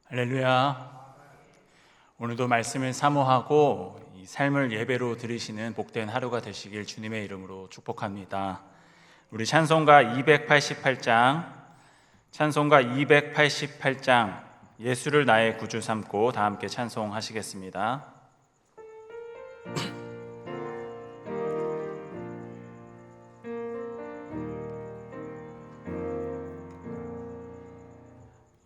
할렐루야. 오늘도 말씀을 사모하고 이 삶을 예배로 드리시는 복된 하루가 되시길 주님의 이름으로 축복합니다. 우리 찬송가 288장 예수를 나의 구주 삼고 다 함께 찬송하시겠습니다.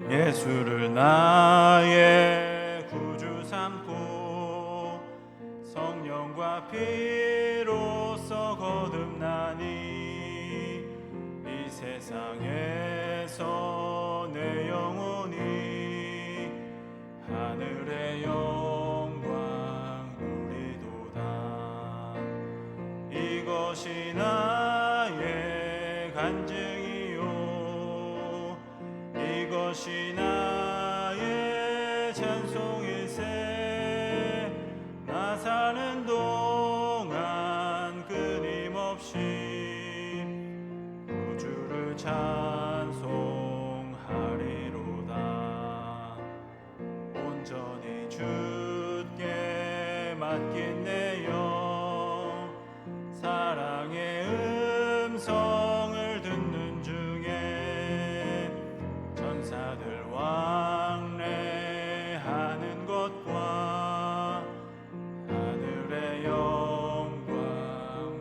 예수를 나의 구주 삼고 성령과 피로써 거듭나니 이 세상에서 내 영혼이 하늘의 영광 누리도다. 이것이 나의 간증이요 이것이 나의 찬송일세. 나 사는 동안 끊임없이 구주를 찬송하리로다. 온전히 주께 맡긴 내 영 사랑의 음성을 듣는 중에 천사들 왕래하는 것과 하늘의 영광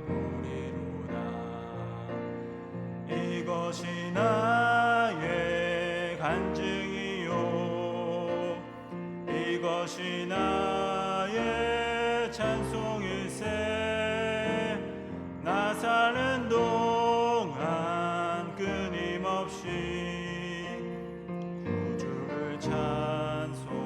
보리로다. 이것이 나의 간증이요 이것이 나의 찬송일세. 나 사는 동안 끊임없이 구주를 찬송하리로다.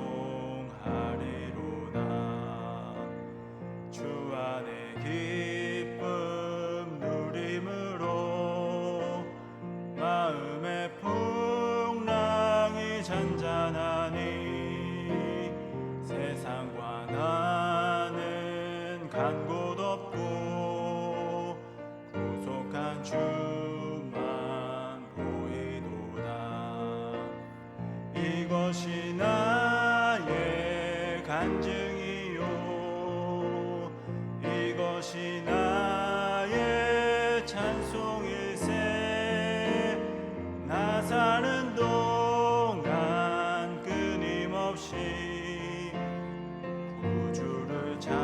주 안에 기쁨 누림으로 마음의 풍랑이 잔잔하니 세상과 나는 간 곳 없고 구속한 주만 보이도다. 이것이 나의 간증이요 이것이 나의 찬송일세. 나 사는 동안 끊임없이 구주를 찬송하리로다.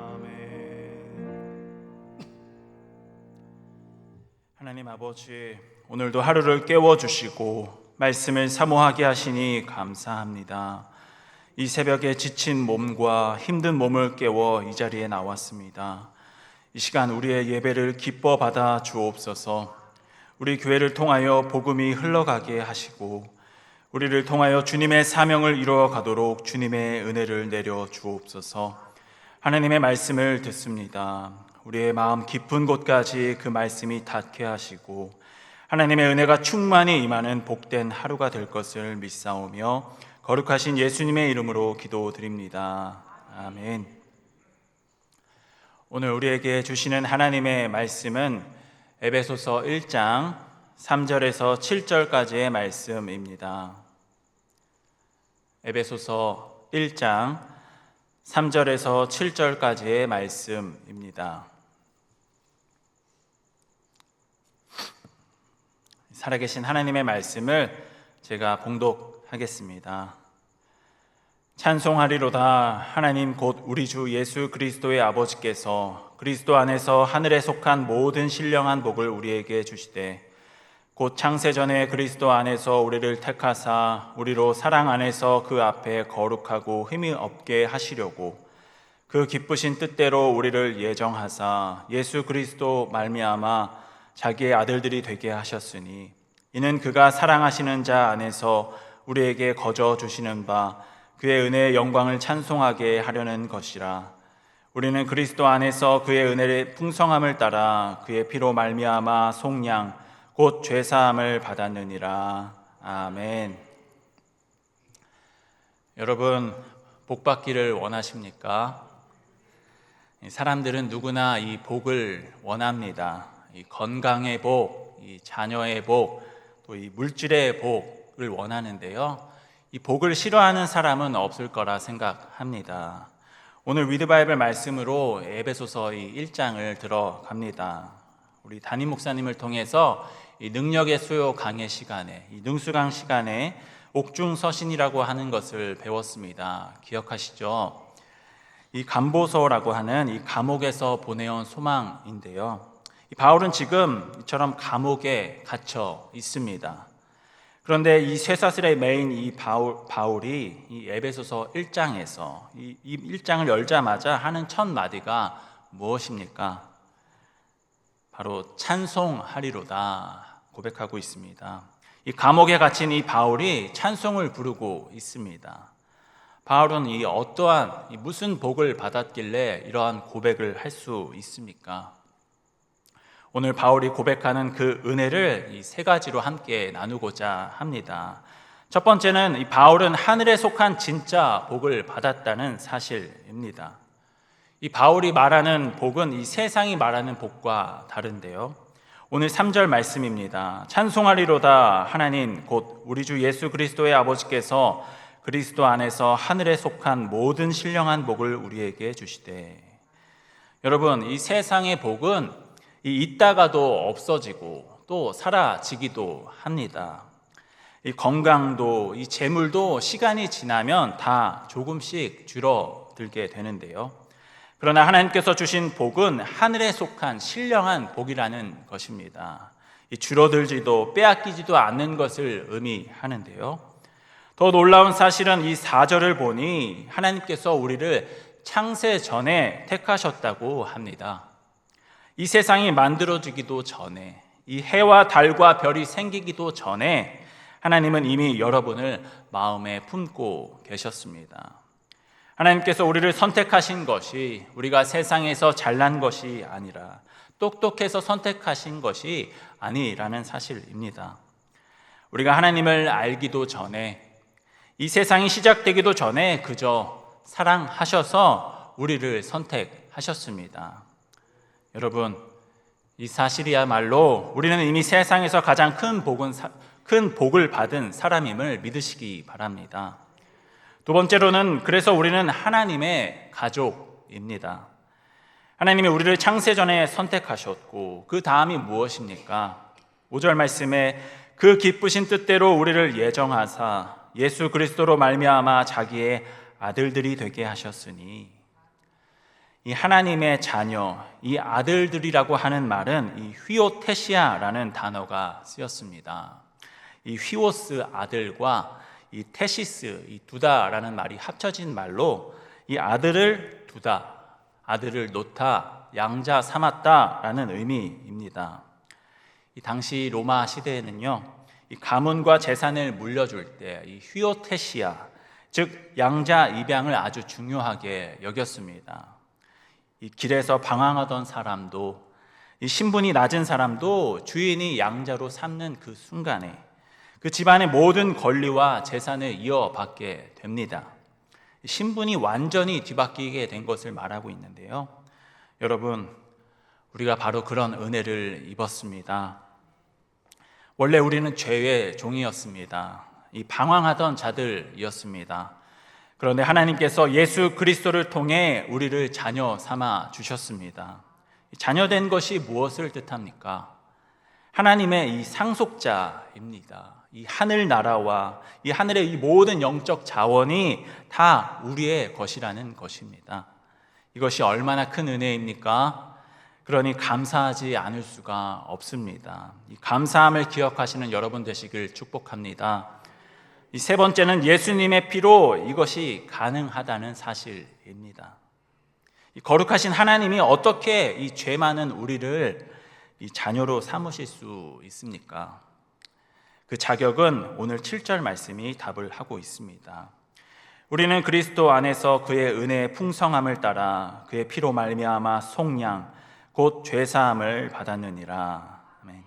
아멘. 하나님 아버지, 오늘도 하루를 깨워주시고 말씀을 사모하게 하시니 감사합니다. 이 새벽에 지친 몸과 힘든 몸을 깨워 이 자리에 나왔습니다. 이 시간 우리의 예배를 기뻐 받아 주옵소서. 우리 교회를 통하여 복음이 흘러가게 하시고 우리를 통하여 주님의 사명을 이루어 가도록 주님의 은혜를 내려 주옵소서. 하나님의 말씀을 듣습니다. 우리의 마음 깊은 곳까지 그 말씀이 닿게 하시고 하나님의 은혜가 충만히 임하는 복된 하루가 될 것을 믿사오며 거룩하신 예수님의 이름으로 기도드립니다. 아멘. 오늘 우리에게 주시는 하나님의 말씀은 에베소서 1장 3절에서 7절까지의 말씀입니다. 에베소서 1장 3절에서 7절까지의 말씀입니다. 살아계신 하나님의 말씀을 제가 봉독하겠습니다. 찬송하리로다. 하나님 곧 우리 주 예수 그리스도의 아버지께서 그리스도 안에서 하늘에 속한 모든 신령한 복을 우리에게 주시되 곧 창세전에 그리스도 안에서 우리를 택하사 우리로 사랑 안에서 그 앞에 거룩하고 흠이 없게 하시려고 그 기쁘신 뜻대로 우리를 예정하사 예수 그리스도 말미암아 자기의 아들들이 되게 하셨으니 이는 그가 사랑하시는 자 안에서 우리에게 거저 주시는 바 그의 은혜의 영광을 찬송하게 하려는 것이라. 우리는 그리스도 안에서 그의 은혜의 풍성함을 따라 그의 피로 말미암아 속량 곧 죄사함을 받았느니라. 아멘. 여러분, 복 받기를 원하십니까? 사람들은 누구나 이 복을 원합니다. 이 건강의 복, 이 자녀의 복, 또 이 물질의 복을 원하는데요. 이 복을 싫어하는 사람은 없을 거라 생각합니다. 오늘 위드 바이블 말씀으로 에베소서 1장을 들어갑니다. 우리 담임 목사님을 통해서 이 능력의 수요 강의 시간에, 이 능수강 시간에 옥중서신이라고 하는 것을 배웠습니다. 기억하시죠? 이 감보서라고 하는 이 감옥에서 보내온 소망인데요. 이 바울은 지금 이처럼 감옥에 갇혀 있습니다. 그런데 이 쇠사슬의 메인 이 바울이 이 에베소서 1장에서 이 1장을 열자마자 하는 첫 마디가 무엇입니까? 바로 찬송하리로다 고백하고 있습니다. 이 감옥에 갇힌 이 바울이 찬송을 부르고 있습니다. 바울은 이 어떠한 무슨 복을 받았길래 이러한 고백을 할 수 있습니까? 오늘 바울이 고백하는 그 은혜를 이 세 가지로 함께 나누고자 합니다. 첫 번째는 이 바울은 하늘에 속한 진짜 복을 받았다는 사실입니다. 이 바울이 말하는 복은 이 세상이 말하는 복과 다른데요. 오늘 3절 말씀입니다. 찬송하리로다 하나님 곧 우리 주 예수 그리스도의 아버지께서 그리스도 안에서 하늘에 속한 모든 신령한 복을 우리에게 주시되. 여러분, 이 세상의 복은 있다가도 없어지고 또 사라지기도 합니다. 이 건강도 이 재물도 시간이 지나면 다 조금씩 줄어들게 되는데요. 그러나 하나님께서 주신 복은 하늘에 속한 신령한 복이라는 것입니다. 이 줄어들지도 빼앗기지도 않는 것을 의미하는데요. 더 놀라운 사실은 이 4절을 보니 하나님께서 우리를 창세 전에 택하셨다고 합니다. 이 세상이 만들어지기도 전에, 이 해와 달과 별이 생기기도 전에 하나님은 이미 여러분을 마음에 품고 계셨습니다. 하나님께서 우리를 선택하신 것이 우리가 세상에서 잘난 것이 아니라 똑똑해서 선택하신 것이 아니라는 사실입니다. 우리가 하나님을 알기도 전에, 이 세상이 시작되기도 전에 그저 사랑하셔서 우리를 선택하셨습니다. 여러분, 이 사실이야말로 우리는 이미 세상에서 가장 큰 복을 받은 사람임을 믿으시기 바랍니다. 두 번째로는 그래서 우리는 하나님의 가족입니다. 하나님이 우리를 창세전에 선택하셨고 그 다음이 무엇입니까? 5절 말씀에 그 기쁘신 뜻대로 우리를 예정하사 예수 그리스도로 말미암아 자기의 아들들이 되게 하셨으니. 이 하나님의 자녀, 이 아들들이라고 하는 말은 이 휘오테시아라는 단어가 쓰였습니다. 이 휘오스 아들과 이 테시스, 이 두다라는 말이 합쳐진 말로 이 아들을 두다, 아들을 놓다, 양자 삼았다라는 의미입니다. 이 당시 로마 시대에는요, 이 가문과 재산을 물려줄 때 이 휘오테시아, 즉 양자 입양을 아주 중요하게 여겼습니다. 이 길에서 방황하던 사람도, 이 신분이 낮은 사람도 주인이 양자로 삼는 그 순간에 그 집안의 모든 권리와 재산을 이어받게 됩니다. 신분이 완전히 뒤바뀌게 된 것을 말하고 있는데요. 여러분, 우리가 바로 그런 은혜를 입었습니다. 원래 우리는 죄의 종이었습니다. 이 방황하던 자들이었습니다. 그런데 하나님께서 예수 그리스도를 통해 우리를 자녀 삼아 주셨습니다. 자녀된 것이 무엇을 뜻합니까? 하나님의 이 상속자입니다. 이 하늘 나라와 이 하늘의 이 모든 영적 자원이 다 우리의 것이라는 것입니다. 이것이 얼마나 큰 은혜입니까? 그러니 감사하지 않을 수가 없습니다. 이 감사함을 기억하시는 여러분 되시길 축복합니다. 이 세 번째는 예수님의 피로 이것이 가능하다는 사실입니다. 이 거룩하신 하나님이 어떻게 이 죄 많은 우리를 이 자녀로 삼으실 수 있습니까? 그 자격은 오늘 7절 말씀이 답을 하고 있습니다. 우리는 그리스도 안에서 그의 은혜의 풍성함을 따라 그의 피로 말미암아 속량 곧 죄사함을 받았느니라. 아멘.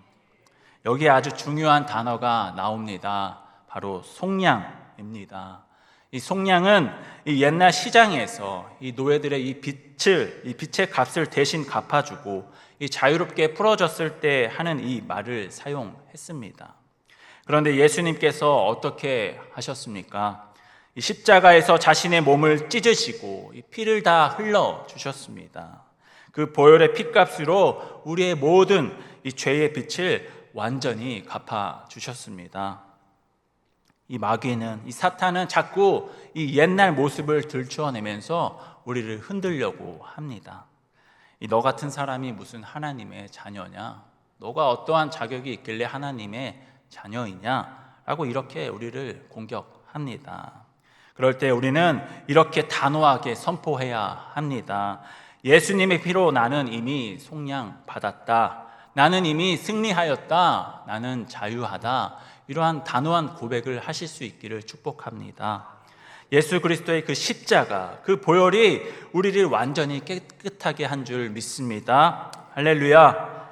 여기에 아주 중요한 단어가 나옵니다. 바로 속량입니다. 이 속량은 이 옛날 시장에서 이 노예들의 이 빛의 값을 대신 갚아주고 이 자유롭게 풀어졌을 때 하는 이 말을 사용했습니다. 그런데 예수님께서 어떻게 하셨습니까? 이 십자가에서 자신의 몸을 찢으시고 이 피를 다 흘러 주셨습니다. 그 보혈의 피값으로 우리의 모든 이 죄의 빛을 완전히 갚아 주셨습니다. 이 마귀는, 이 사탄은 자꾸 이 옛날 모습을 들추어내면서 우리를 흔들려고 합니다. 너 같은 사람이 무슨 하나님의 자녀냐? 너가 어떠한 자격이 있길래 하나님의 자녀이냐? 라고 이렇게 우리를 공격합니다. 그럴 때 우리는 이렇게 단호하게 선포해야 합니다. 예수님의 피로 나는 이미 속량받았다. 나는 이미 승리하였다. 나는 자유하다. 이러한 단호한 고백을 하실 수 있기를 축복합니다. 예수 그리스도의 그 십자가, 그 보혈이 우리를 완전히 깨끗하게 한 줄 믿습니다. 할렐루야.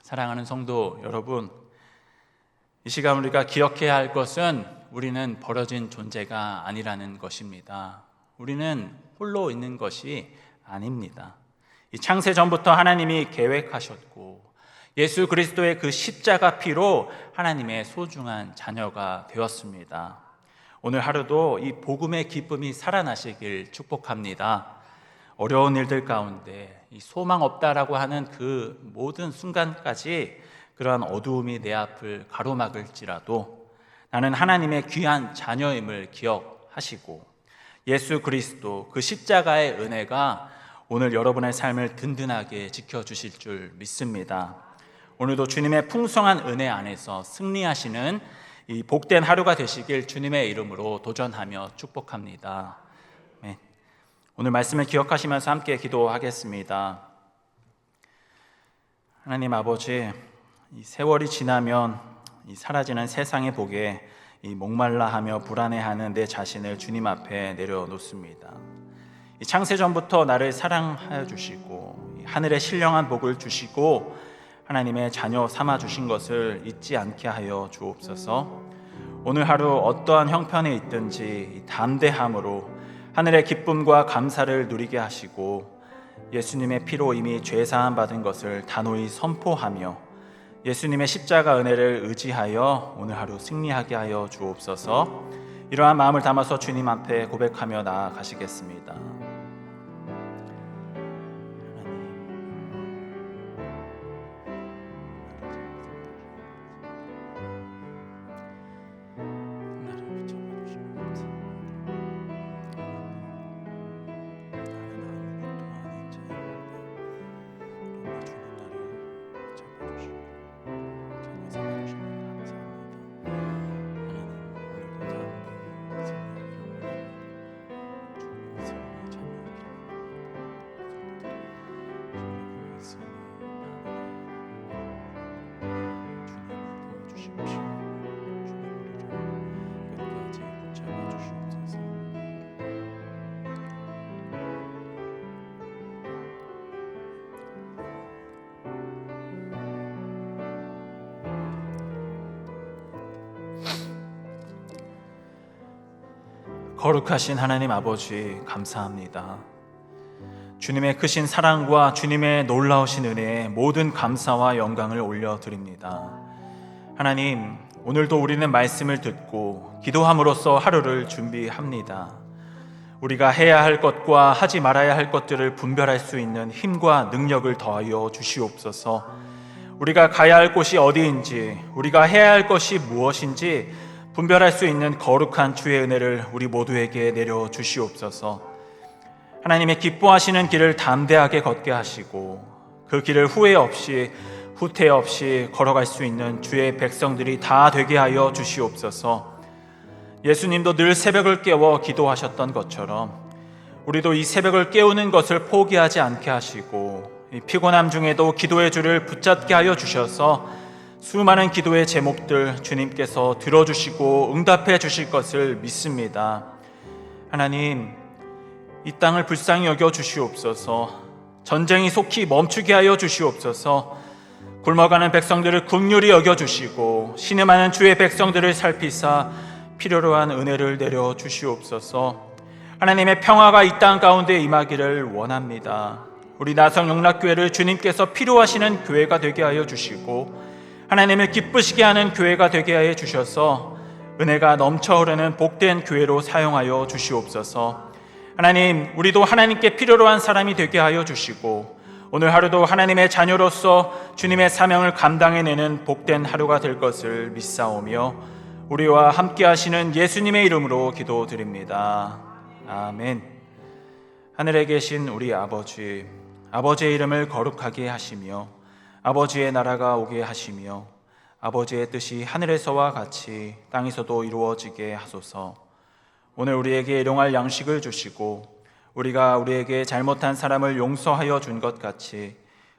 사랑하는 성도 여러분, 이 시간 우리가 기억해야 할 것은 우리는 버려진 존재가 아니라는 것입니다. 우리는 홀로 있는 것이 아닙니다. 이 창세 전부터 하나님이 계획하셨고 예수 그리스도의 그 십자가 피로 하나님의 소중한 자녀가 되었습니다. 오늘 하루도 이 복음의 기쁨이 살아나시길 축복합니다. 어려운 일들 가운데 이 소망 없다라고 하는 그 모든 순간까지 그러한 어두움이 내 앞을 가로막을지라도 나는 하나님의 귀한 자녀임을 기억하시고 예수 그리스도 그 십자가의 은혜가 오늘 여러분의 삶을 든든하게 지켜주실 줄 믿습니다. 오늘도 주님의 풍성한 은혜 안에서 승리하시는 이 복된 하루가 되시길 주님의 이름으로 도전하며 축복합니다. 네. 오늘 말씀을 기억하시면서 함께 기도하겠습니다. 하나님 아버지, 이 세월이 지나면 이 사라지는 세상의 복에 이 목말라하며 불안해하는 내 자신을 주님 앞에 내려놓습니다. 이 창세 전부터 나를 사랑하여 주시고 하늘의 신령한 복을 주시고 하나님의 자녀 삼아 주신 것을 잊지 않게 하여 주옵소서. 오늘 하루 어떠한 형편에 있든지 담대함으로 하늘의 기쁨과 감사를 누리게 하시고 예수님의 피로 이미 죄 사함 받은 것을 단호히 선포하며 예수님의 십자가 은혜를 의지하여 오늘 하루 승리하게 하여 주옵소서. 이러한 마음을 담아서 주님 앞에 고백하며 나아가시겠습니다. 거룩하신 하나님 아버지 감사합니다. 주님의 크신 사랑과 주님의 놀라우신 은혜에 모든 감사와 영광을 올려드립니다. 하나님, 오늘도 우리는 말씀을 듣고 기도함으로써 하루를 준비합니다. 우리가 해야 할 것과 하지 말아야 할 것들을 분별할 수 있는 힘과 능력을 더하여 주시옵소서. 우리가 가야 할 곳이 어디인지, 우리가 해야 할 것이 무엇인지 분별할 수 있는 거룩한 주의 은혜를 우리 모두에게 내려 주시옵소서. 하나님의 기뻐하시는 길을 담대하게 걷게 하시고 그 길을 후회 없이 후퇴 없이 걸어갈 수 있는 주의 백성들이 다 되게 하여 주시옵소서. 예수님도 늘 새벽을 깨워 기도하셨던 것처럼 우리도 이 새벽을 깨우는 것을 포기하지 않게 하시고 이 피곤함 중에도 기도의 줄을 붙잡게 하여 주셔서 수많은 기도의 제목들 주님께서 들어주시고 응답해 주실 것을 믿습니다. 하나님, 이 땅을 불쌍히 여겨 주시옵소서. 전쟁이 속히 멈추게 하여 주시옵소서. 굶어가는 백성들을 긍휼히 여겨 주시고 신음하는 주의 백성들을 살피사 필요로 한 은혜를 내려 주시옵소서. 하나님의 평화가 이 땅 가운데 임하기를 원합니다. 우리 나성영락교회를 주님께서 필요하시는 교회가 되게 하여 주시고 하나님을 기쁘시게 하는 교회가 되게 하여 주셔서 은혜가 넘쳐 흐르는 복된 교회로 사용하여 주시옵소서. 하나님, 우리도 하나님께 필요로 한 사람이 되게 하여 주시고 오늘 하루도 하나님의 자녀로서 주님의 사명을 감당해내는 복된 하루가 될 것을 믿사오며 우리와 함께 하시는 예수님의 이름으로 기도드립니다. 아멘. 하늘에 계신 우리 아버지, 아버지의 이름을 거룩하게 하시며 아버지의 나라가 오게 하시며 아버지의 뜻이 하늘에서와 같이 땅에서도 이루어지게 하소서. 오늘 우리에게 일용할 양식을 주시고 우리가 우리에게 잘못한 사람을 용서하여 준 것 같이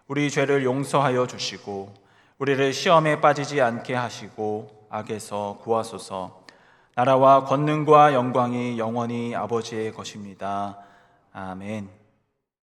우리 죄를 용서하여 주시고 우리를 시험에 빠지지 않게 하시고 악에서 구하소서. 나라와 권능과 영광이 영원히 아버지의 것입니다. 아멘.